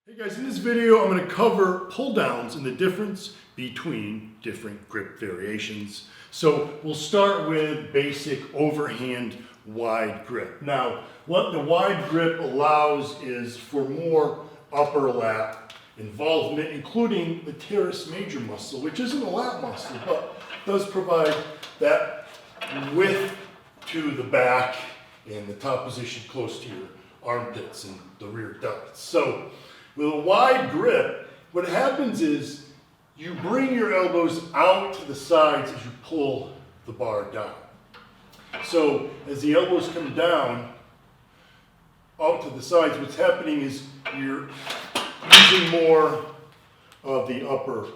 Hey guys, in this video I'm going to cover pull downs and the difference between different grip variations. So we'll start with basic overhand wide grip. Now what the wide grip allows is for more upper lat involvement, including the teres major muscle, which isn't a lat muscle but does provide that width to the back and the top position close to your armpits and the rear delts. So with a wide grip, what happens is you bring your elbows out to the sides as you pull the bar down. So as the elbows come down out to the sides, what's happening is you're using more of the upper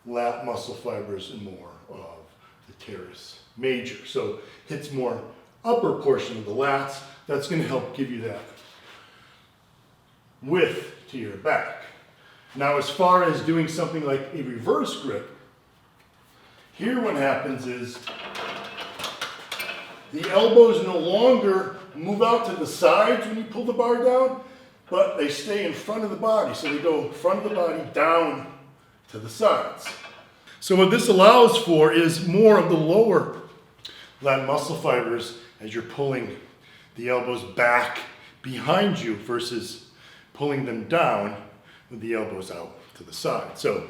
lat muscle fibers and more of the teres major. So hits more upper portion of the lats. That's going to help give you that width to your back. Now as far as doing something like a reverse grip, here what happens is the elbows no longer move out to the sides when you pull the bar down, but they stay in front of the body. So they go front of the body down to the sides. So what this allows for is more of the lower lat muscle fibers as you're pulling the elbows back behind you versus pulling them down with the elbows out to the side. So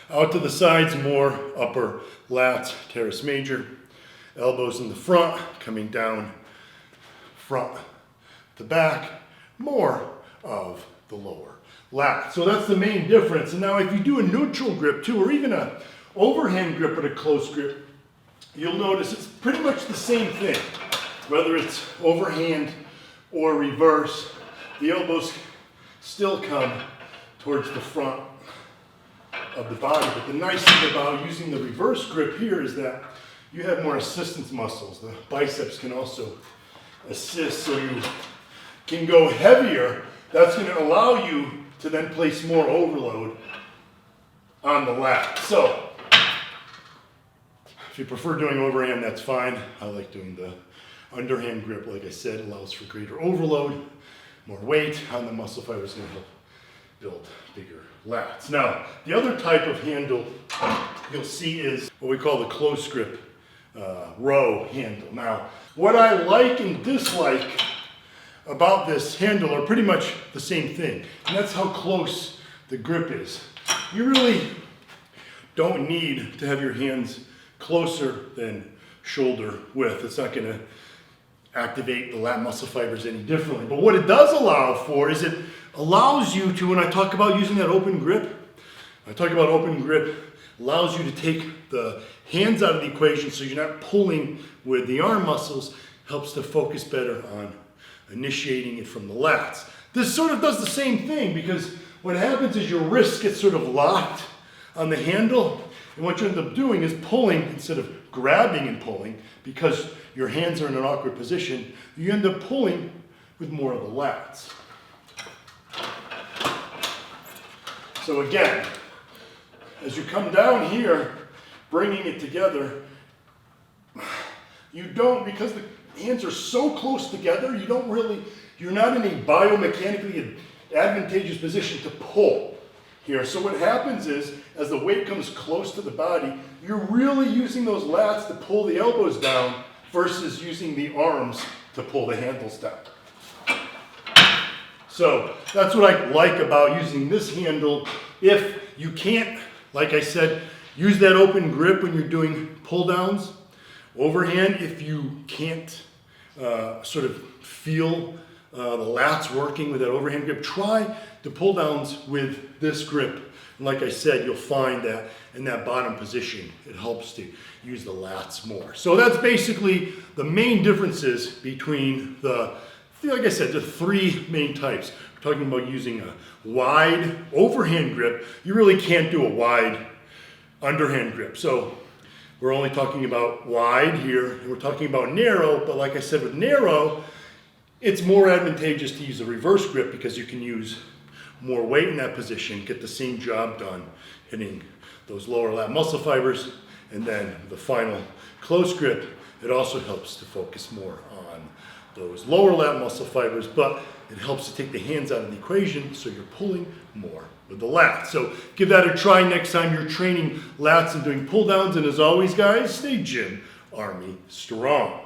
out to the sides, more upper lats, teres major, elbows in the front, coming down front to back, more of the lower lat. So that's the main difference. And now if you do a neutral grip too, or even a overhand grip or a close grip, you'll notice it's pretty much the same thing. Whether it's overhand or reverse, the elbows still come towards the front of the body. But the nice thing about using the reverse grip here is that you have more assistance muscles. The biceps can also assist, so you can go heavier. That's going to allow you to then place more overload on the lat. So if you prefer doing overhand, that's fine. I like doing the underhand grip. Like I said, allows for greater overload, more weight on the muscle fibers, going to help build bigger lats. Now, the other type of handle you'll see is what we call the close grip row handle. Now, what I like and dislike about this handle are pretty much the same thing, and that's how close the grip is. You really don't need to have your hands closer than shoulder width. It's not going to activate the lat muscle fibers any differently. But what it does allow for is it allows you to, when I talk about using that open grip, allows you to take the hands out of the equation so you're not pulling with the arm muscles, helps to focus better on initiating it from the lats. This sort of does the same thing because what happens is your wrist gets sort of locked on the handle, and what you end up doing is pulling instead of grabbing and pulling. Because your hands are in an awkward position, you end up pulling with more of the lats. So again, as you come down here, bringing it together, you don't, because the hands are so close together, you're not in a biomechanically advantageous position to pull here. So what happens is, as the weight comes close to the body, you're really using those lats to pull the elbows down versus using the arms to pull the handles down. So that's what I like about using this handle. If you can't, like I said, use that open grip when you're doing pull downs. Overhand, if you can't sort of feel the lats working with that overhand grip, try the pull downs with this grip. And like I said, you'll find that in that bottom position, it helps to use the lats more. So that's basically the main differences between like I said, the three main types. We're talking about using a wide overhand grip. You really can't do a wide underhand grip. So we're only talking about wide here, and we're talking about narrow, but like I said, with narrow, it's more advantageous to use a reverse grip because you can use more weight in that position, get the same job done, hitting those lower lat muscle fibers, and then the final close grip, it also helps to focus more on those lower lat muscle fibers, but it helps to take the hands out of the equation so you're pulling more with the lats. So give that a try next time you're training lats and doing pull downs. And as always, guys, stay gym army strong.